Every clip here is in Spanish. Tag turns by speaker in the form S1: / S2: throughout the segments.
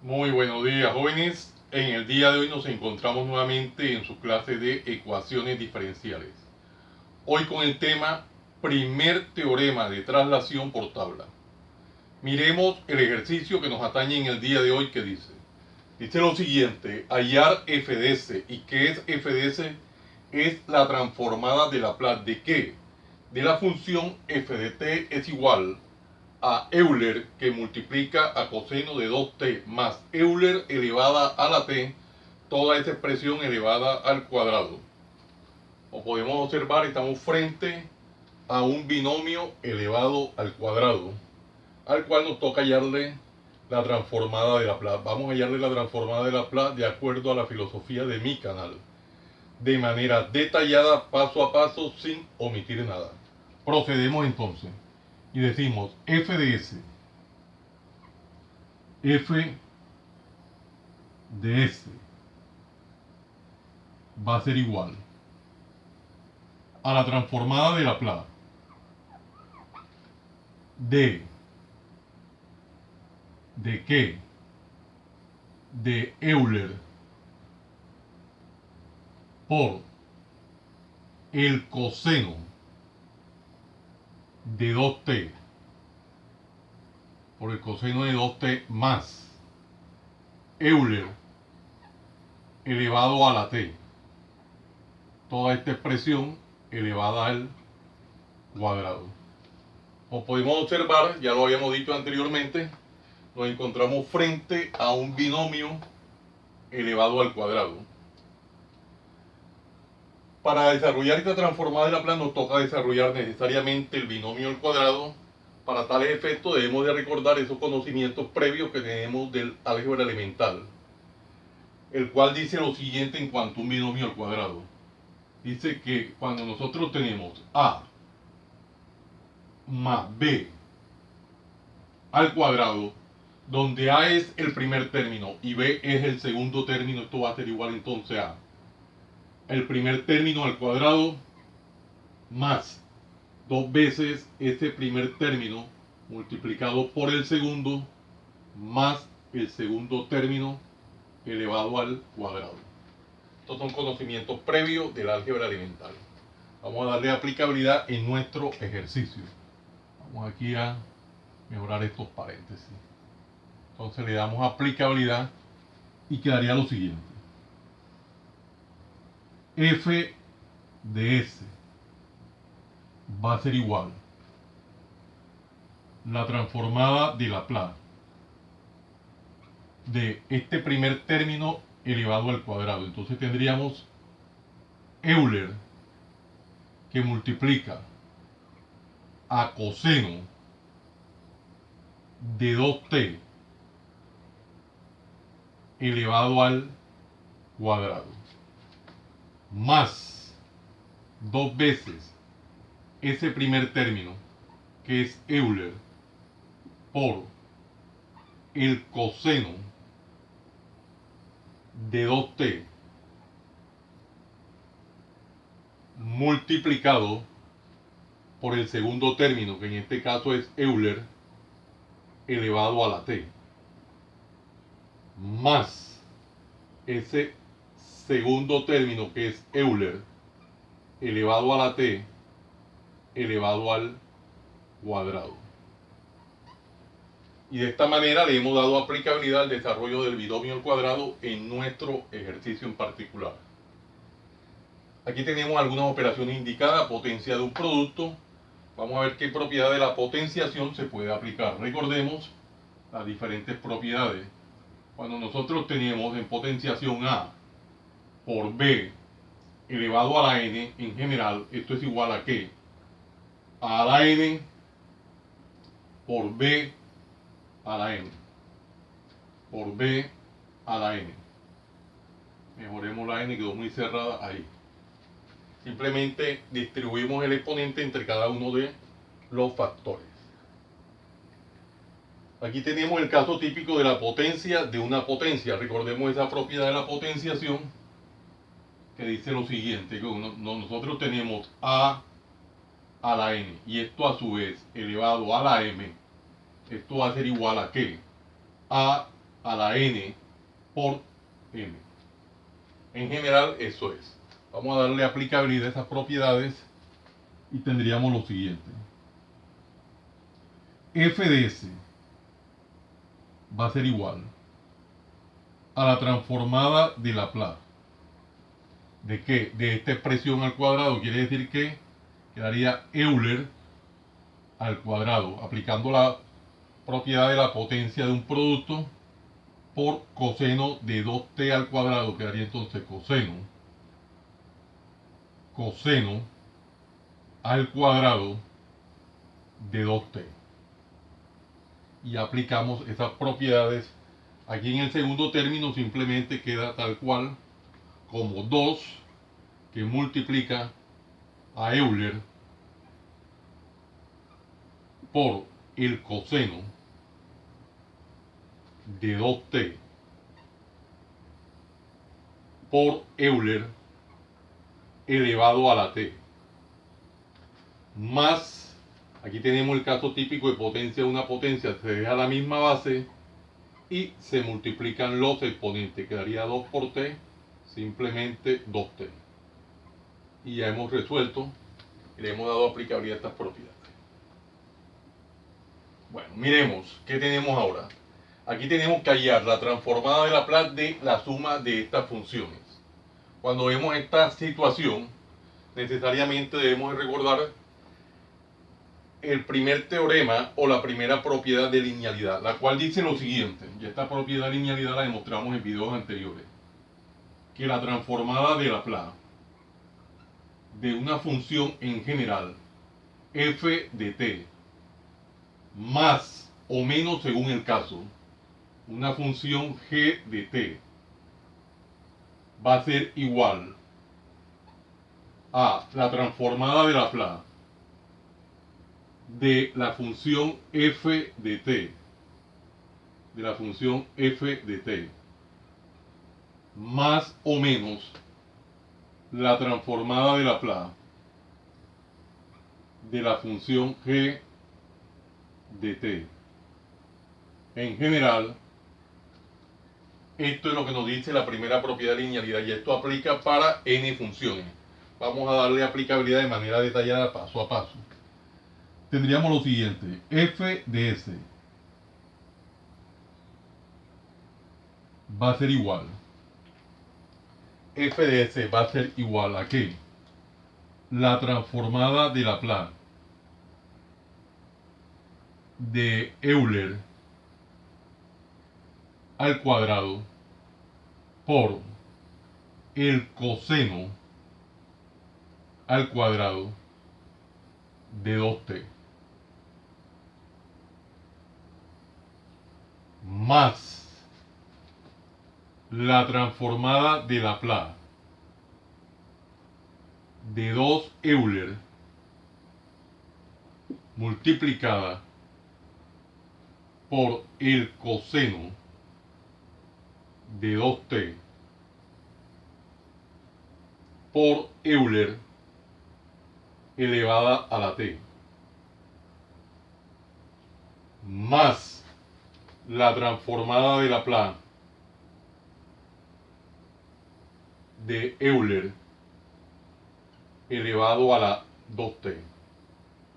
S1: Muy buenos días, jóvenes. En el día de hoy nos encontramos nuevamente en su clase de ecuaciones diferenciales. Hoy con el tema primer teorema de traslación por tabla. Miremos el ejercicio que nos atañe en el día de hoy que dice. Dice lo siguiente, hallar f de s. ¿Y qué es f de s? Es la transformada de Laplace. ¿De qué? De la función f de t es igual a Euler, que multiplica a coseno de 2t más Euler elevada a la t, toda esa expresión elevada al cuadrado. Como podemos observar, estamos frente a un binomio elevado al cuadrado, al cual nos toca hallarle la transformada de Laplace. Vamos a hallarle la transformada de Laplace de acuerdo a la filosofía de mi canal, de manera detallada, paso a paso, sin omitir nada. Procedemos entonces y decimos f de s. F de S va a ser igual a la transformada de Laplace ¿de qué? De Euler por el coseno de 2t por el coseno de 2t más Euler elevado a la t, toda esta expresión elevada al cuadrado. Como podemos observar, ya lo habíamos dicho anteriormente, nos encontramos frente a un binomio elevado al cuadrado. Para desarrollar esta transformada de Laplace nos toca desarrollar necesariamente el binomio al cuadrado. Para tales efectos debemos de recordar esos conocimientos previos que tenemos del álgebra elemental, el cual dice lo siguiente en cuanto a un binomio al cuadrado. Dice que cuando nosotros tenemos a más b al cuadrado, donde a es el primer término y b es el segundo término, esto va a ser igual entonces a el primer término al cuadrado más dos veces ese primer término multiplicado por el segundo más el segundo término elevado al cuadrado. Estos son conocimientos previos del álgebra elemental. Vamos a darle aplicabilidad en nuestro ejercicio. Vamos aquí a mejorar estos paréntesis. Entonces le damos aplicabilidad y quedaría lo siguiente. F de S va a ser igual la transformada de Laplace de este primer término elevado al cuadrado. Entonces tendríamos Euler, que multiplica a coseno de 2t elevado al cuadrado, más dos veces ese primer término, que es Euler, por el coseno de 2t multiplicado por el segundo término, que en este caso es Euler elevado a la t, más ese segundo término, que es Euler elevado a la t elevado al cuadrado. Y de esta manera le hemos dado aplicabilidad al desarrollo del binomio al cuadrado en nuestro ejercicio en particular. Aquí tenemos algunas operaciones indicadas, potencia de un producto. Vamos a ver qué propiedad de la potenciación se puede aplicar. Recordemos las diferentes propiedades. Cuando nosotros tenemos en potenciación A por B elevado a la n, en general, esto es igual a ¿qué? A la n por B a la n. Por B a la n. Mejoremos la n, quedó muy cerrada ahí. Simplemente distribuimos el exponente entre cada uno de los factores. Aquí tenemos el caso típico de la potencia de una potencia. Recordemos esa propiedad de la potenciación, que dice lo siguiente, que nosotros tenemos a la n, y esto a su vez elevado a la m, esto va a ser igual a ¿qué? A a la n por m. En general eso es. Vamos a darle aplicabilidad a esas propiedades y tendríamos lo siguiente. F de S va a ser igual a la transformada de Laplace. ¿De qué? De esta expresión al cuadrado. Quiere decir que quedaría Euler al cuadrado, aplicando la propiedad de la potencia de un producto por coseno de 2t al cuadrado. Quedaría entonces coseno al cuadrado de 2t. Y aplicamos esas propiedades. Aquí en el segundo término simplemente queda tal cual como 2 que multiplica a Euler por el coseno de 2t por Euler elevado a la t. Más, aquí tenemos el caso típico de potencia de una potencia, se deja la misma base y se multiplican los exponentes. Quedaría 2 por t, simplemente 2t. Y ya hemos resuelto y le hemos dado aplicabilidad a estas propiedades. Bueno, miremos, ¿qué tenemos ahora? Aquí tenemos que hallar la transformada de Laplace de la suma de estas funciones. Cuando vemos esta situación, necesariamente debemos recordar el primer teorema o la primera propiedad de linealidad, la cual dice lo siguiente, y esta propiedad de linealidad la demostramos en videos anteriores, que la transformada de Laplace de una función en general, f de t, más o menos según el caso, una función g de t, va a ser igual a la transformada de Laplace de la función f de t, más o menos la transformada de Laplace de la función g de t. En general, esto es lo que nos dice la primera propiedad de linealidad y esto aplica para n funciones. Vamos a darle aplicabilidad de manera detallada paso a paso. Tendríamos lo siguiente, f de s va a ser igual. F de s va a ser igual a ¿qué? La transformada de Laplace de Euler al cuadrado por el coseno al cuadrado de 2t más la transformada de Laplace de 2 Euler multiplicada por el coseno de 2t por Euler elevada a la t más la transformada de Laplace de Euler elevado a la 2t.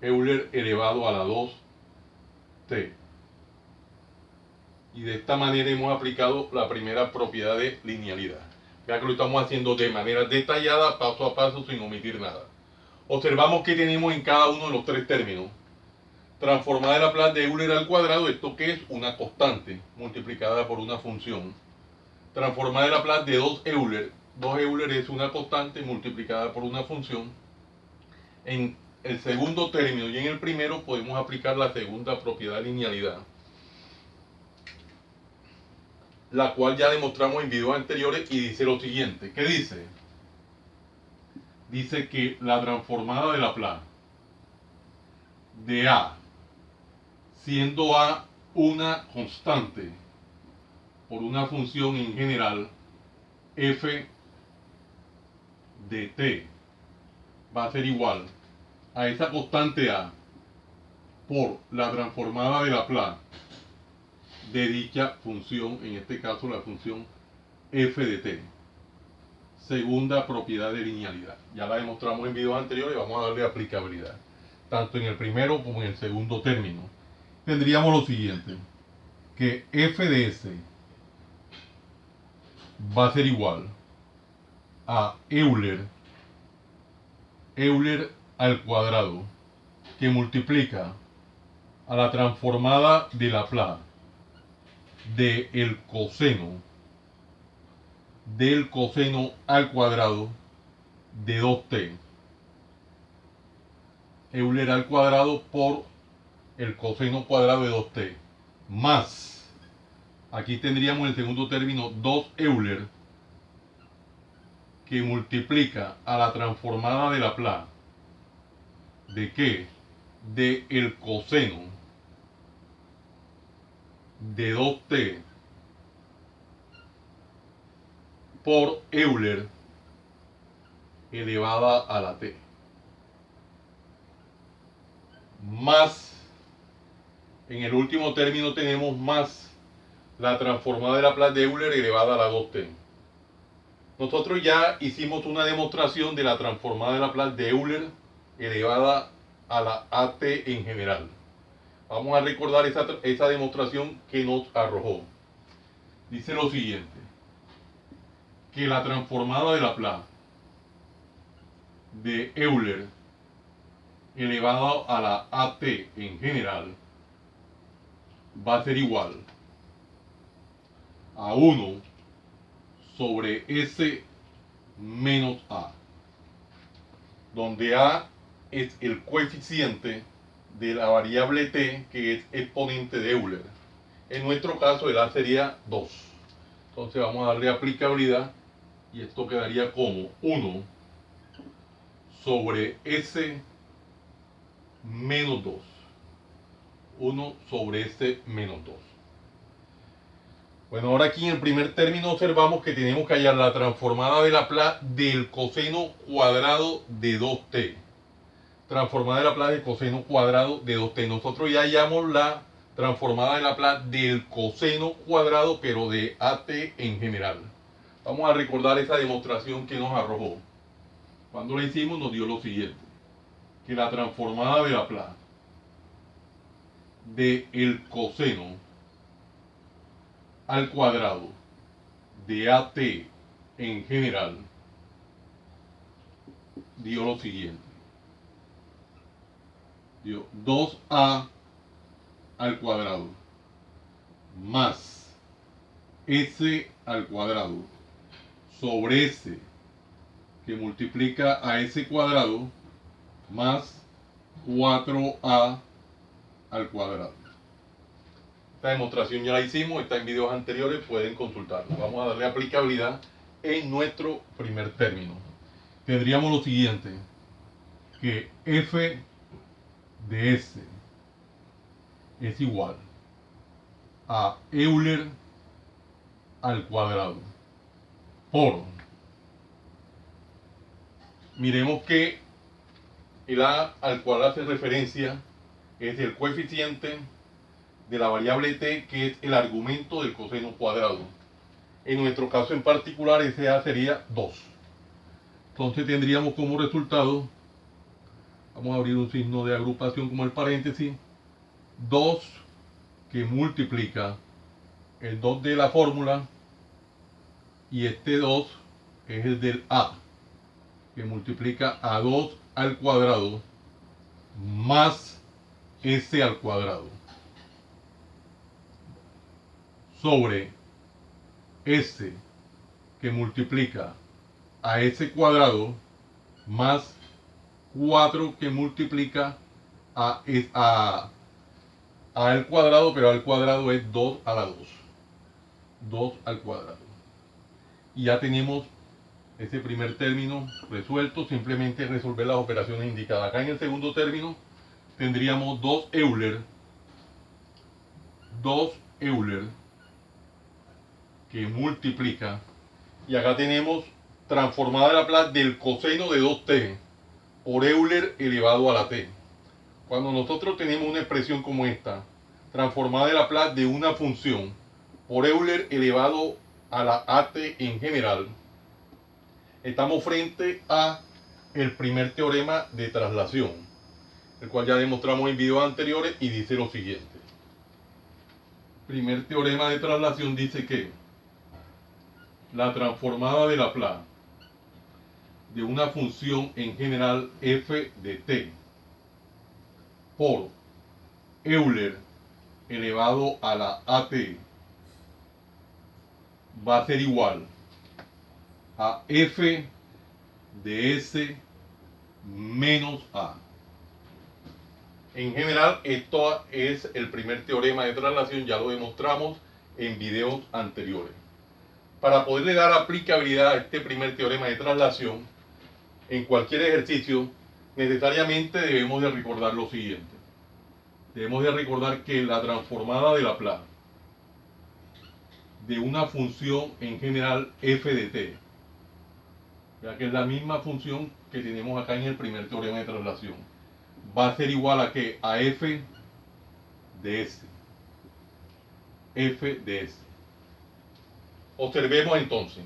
S1: Euler elevado a la 2t. Y de esta manera hemos aplicado la primera propiedad de linealidad. Ya que lo estamos haciendo de manera detallada, paso a paso, sin omitir nada. Observamos que tenemos en cada uno de los tres términos. Transformada de Laplace de Euler al cuadrado, esto que es una constante multiplicada por una función. Transformada de Laplace de 2 Euler. 2 Euler es una constante multiplicada por una función. En el segundo término y en el primero podemos aplicar la segunda propiedad de linealidad, la cual ya demostramos en videos anteriores y dice lo siguiente. ¿Qué dice? Dice que la transformada de Laplace de A, siendo A una constante por una función en general, f de t, va a ser igual a esa constante A por la transformada de Laplace de dicha función, en este caso la función f de t. Segunda propiedad de linealidad. Ya la demostramos en videos anteriores, vamos a darle aplicabilidad. Tanto en el primero como en el segundo término. Tendríamos lo siguiente, que f de s va a ser igual a Euler al cuadrado, que multiplica a la transformada de Laplace del coseno al cuadrado de 2t. Euler al cuadrado por el coseno cuadrado de 2t, más, aquí tendríamos el segundo término 2 Euler, que multiplica a la transformada de Laplace de qué, de el coseno de 2t por Euler elevada a la t, más, en el último término tenemos más la transformada de Laplace de Euler elevada a la 2t. Nosotros ya hicimos una demostración de la transformada de Laplace de Euler elevada a la at en general. Vamos a recordar esa demostración que nos arrojó. Dice lo siguiente, que la transformada de Laplace de Euler elevado a la at en general va a ser igual a 1 sobre s menos a, donde a es el coeficiente de la variable t, que es exponente de Euler. En nuestro caso el a sería 2. Entonces vamos a darle aplicabilidad y esto quedaría como 1 sobre s menos 2. 1 sobre s menos 2. Bueno, ahora aquí en el primer término observamos que tenemos que hallar la transformada de Laplace del coseno cuadrado de 2t. Transformada de Laplace del coseno cuadrado de 2t. Nosotros ya hallamos la transformada de Laplace del coseno cuadrado, pero de at en general. Vamos a recordar esa demostración que nos arrojó. Cuando la hicimos nos dio lo siguiente, que la transformada de Laplace de el coseno al cuadrado de at en general dio lo siguiente, dio 2a al cuadrado más s al cuadrado sobre s que multiplica a s cuadrado más 4a al cuadrado. Esta demostración ya la hicimos, está en videos anteriores, pueden consultarla. Vamos a darle aplicabilidad en nuestro primer término. Tendríamos lo siguiente, que f de s es igual a Euler al cuadrado por, miremos que el a al cuadrado hace referencia, es el coeficiente de la variable t, que es el argumento del coseno cuadrado. En nuestro caso en particular ese a sería 2. Entonces tendríamos como resultado, vamos a abrir un signo de agrupación como el paréntesis, 2 que multiplica el 2 de la fórmula, y este 2 es el del a, que multiplica a 2 al cuadrado más s al cuadrado sobre s que multiplica a s cuadrado más 4 que multiplica a al cuadrado, pero al cuadrado es 2 a la 2. 2 al cuadrado. Y ya tenemos ese primer término resuelto, simplemente resolver las operaciones indicadas. Acá en el segundo término tendríamos 2 Euler que multiplica, y acá tenemos transformada de Laplace del coseno de 2t por Euler elevado a la t. Cuando nosotros tenemos una expresión como esta, transformada de Laplace de una función por Euler elevado a la AT en general, estamos frente a el primer teorema de traslación, el cual ya demostramos en videos anteriores y dice lo siguiente. Primer teorema de traslación dice que la transformada de Laplace de una función en general f de t por Euler elevado a la AT va a ser igual a f de s menos a. En general, esto es el primer teorema de traslación, ya lo demostramos en videos anteriores. Para poderle dar aplicabilidad a este primer teorema de traslación, en cualquier ejercicio, necesariamente debemos de recordar lo siguiente. Debemos de recordar que la transformada de Laplace de una función en general f de t, ya que es la misma función que tenemos acá en el primer teorema de traslación, va a ser igual a que a f de s. F de s. Observemos entonces.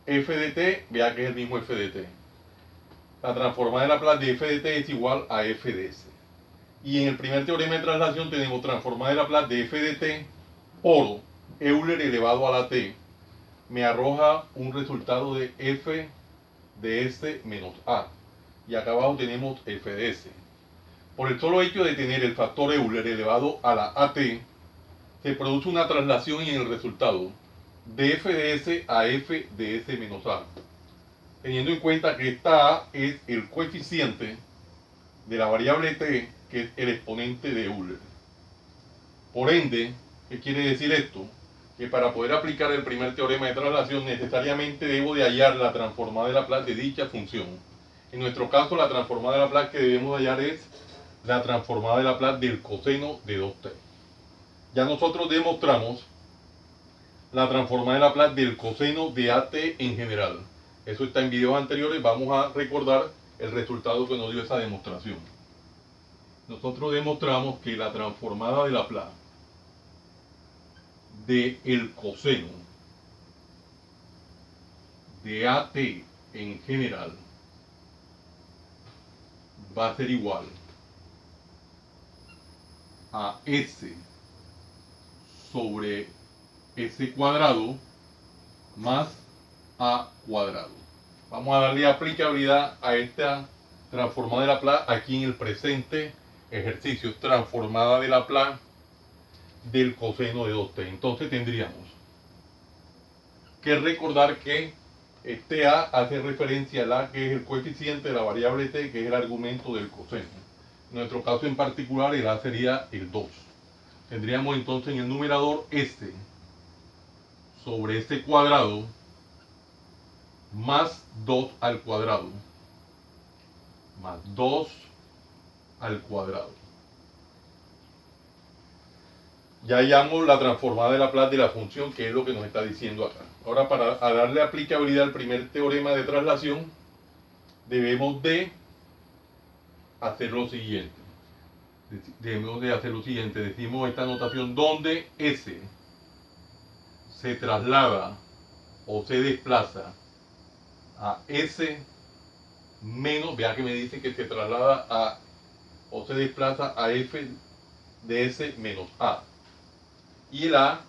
S1: F de t, vea que es el mismo f de t. La transformada de Laplace de f de t es igual a f de s. Y en el primer teorema de traslación tenemos transformada de Laplace de f de t por Euler elevado a la t. Me arroja un resultado de f de s menos a. Y acá abajo tenemos f de s. Por el solo hecho de tener el factor Euler elevado a la at, se produce una traslación en el resultado de f de s a f de s menos a, teniendo en cuenta que esta a es el coeficiente de la variable t, que es el exponente de Euler. Por ende, ¿qué quiere decir esto? Que para poder aplicar el primer teorema de traslación necesariamente debo de hallar la transformada de Laplace de dicha función. En nuestro caso, la transformada de Laplace que debemos hallar es la transformada de Laplace del coseno de 2t. Ya nosotros demostramos la transformada de Laplace del coseno de AT en general. Eso está en videos anteriores. Vamos a recordar el resultado que nos dio esa demostración. Nosotros demostramos que la transformada de Laplace de el coseno de AT en general va a ser igual a S sobre S cuadrado más A cuadrado. Vamos a darle aplicabilidad a esta transformada de Laplace aquí en el presente ejercicio. Transformada de Laplace del coseno de 2t. Entonces tendríamos que recordar que este a hace referencia al a, que es el coeficiente de la variable t, que es el argumento del coseno. En nuestro caso en particular, el a sería el 2. Tendríamos entonces en el numerador s sobre s cuadrado más 2 al cuadrado, más 2 al cuadrado. Ya hallamos la transformada de Laplace de la función, que es lo que nos está diciendo acá. Ahora, para darle aplicabilidad al primer teorema de traslación, debemos de hacer lo siguiente. Decimos esta notación donde S se traslada o se desplaza a S menos, vea que me dice que se traslada a o se desplaza a F de S menos A. Y el A,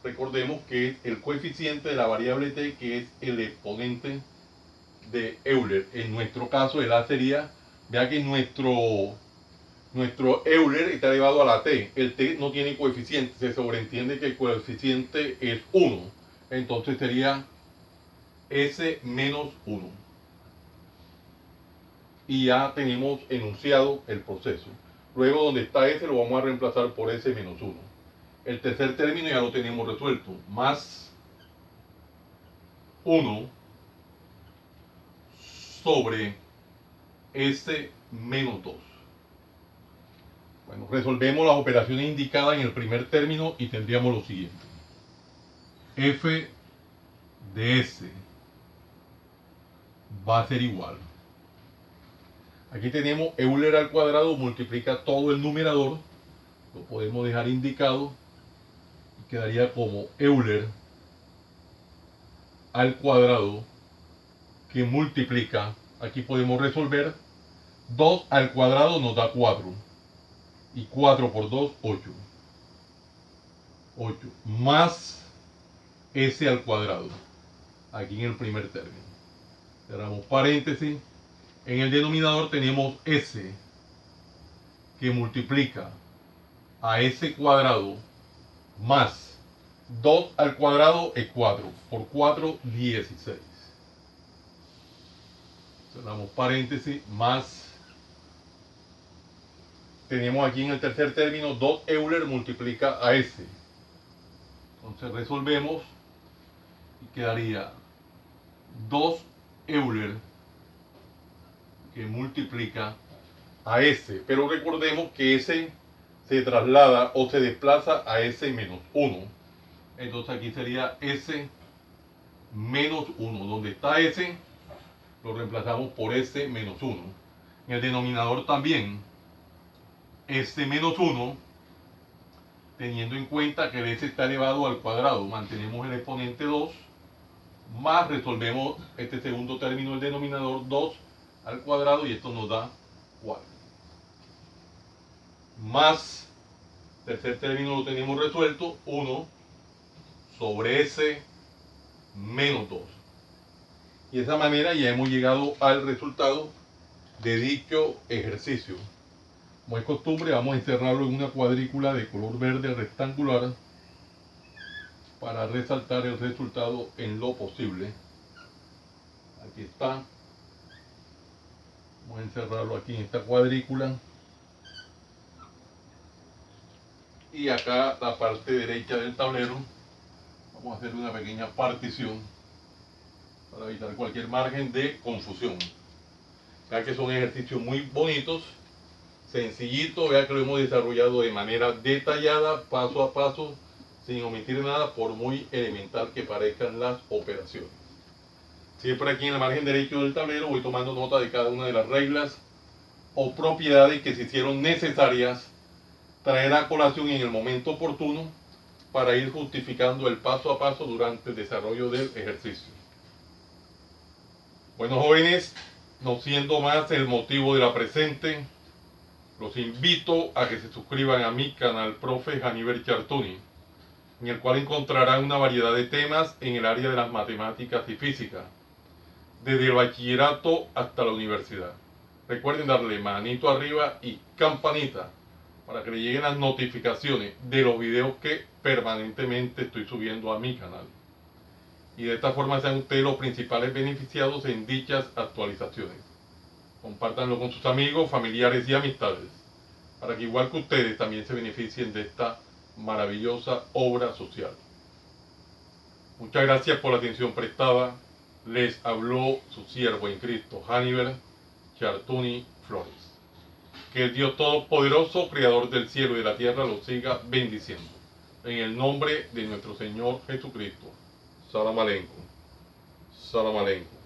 S1: recordemos que es el coeficiente de la variable t, que es el exponente de Euler. En nuestro caso el A sería, vea que nuestro Euler está elevado a la t. El t no tiene coeficiente, se sobreentiende que el coeficiente es 1. Entonces sería S menos 1. Y ya tenemos enunciado el proceso. Luego donde está S lo vamos a reemplazar por S menos 1. El tercer término ya lo tenemos resuelto. Más 1 sobre S menos 2. Bueno, resolvemos las operaciones indicadas en el primer término y tendríamos lo siguiente. F de S va a ser igual. Aquí tenemos Euler al cuadrado, multiplica todo el numerador Lo podemos dejar indicado y quedaría como Euler al cuadrado que multiplica, aquí podemos resolver, 2 al cuadrado nos da 4 y 4 por 2, 8. 8 más s al cuadrado, aquí en el primer término. Cerramos paréntesis. En el denominador tenemos s que multiplica a s cuadrado más 2 al cuadrado es 4. Por 4, 16. Cerramos paréntesis más. Tenemos aquí en el tercer término 2 Euler multiplica a s. Entonces resolvemos y quedaría 2 Euler que multiplica a s. Pero recordemos que s se traslada o se desplaza a s menos 1. Entonces aquí sería s menos 1. Donde está s lo reemplazamos por s menos 1. En el denominador también s menos 1, teniendo en cuenta que el s está elevado al cuadrado, mantenemos el exponente 2, más resolvemos este segundo término del denominador, 2 al cuadrado, y esto nos da 4. Más, tercer término lo tenemos resuelto, 1 sobre s menos 2. Y de esa manera ya hemos llegado al resultado de dicho ejercicio. Como es costumbre, vamos a encerrarlo en una cuadrícula de color verde rectangular para resaltar el resultado en lo posible. Aquí está. Vamos a encerrarlo aquí en esta cuadrícula. Y acá la parte derecha del tablero vamos a hacer una pequeña partición para evitar cualquier margen de confusión. Ya que son ejercicios muy bonitos, sencillitos, vea que lo hemos desarrollado de manera detallada, paso a paso, sin omitir nada, por muy elemental que parezcan las operaciones. Siempre aquí en el margen derecho del tablero voy tomando nota de cada una de las reglas o propiedades que se hicieron necesarias traer a colación en el momento oportuno para ir justificando el paso a paso durante el desarrollo del ejercicio. Bueno, jóvenes, no siendo más el motivo de la presente, los invito a que se suscriban a mi canal Profe Janiver Chartuni, en el cual encontrarán una variedad de temas en el área de las matemáticas y física, desde el bachillerato hasta la universidad. Recuerden darle manito arriba y campanita para que le lleguen las notificaciones de los videos que permanentemente estoy subiendo a mi canal. Y de esta forma sean ustedes los principales beneficiados en dichas actualizaciones. Compártanlo con sus amigos, familiares y amistades, para que igual que ustedes también se beneficien de esta maravillosa obra social. Muchas gracias por la atención prestada. Les habló su siervo en Cristo, Janiver Chartuni Flores. Que el Dios Todopoderoso, Creador del cielo y de la tierra, los siga bendiciendo. En el nombre de nuestro Señor Jesucristo. Salam aleikum. Salam aleikum.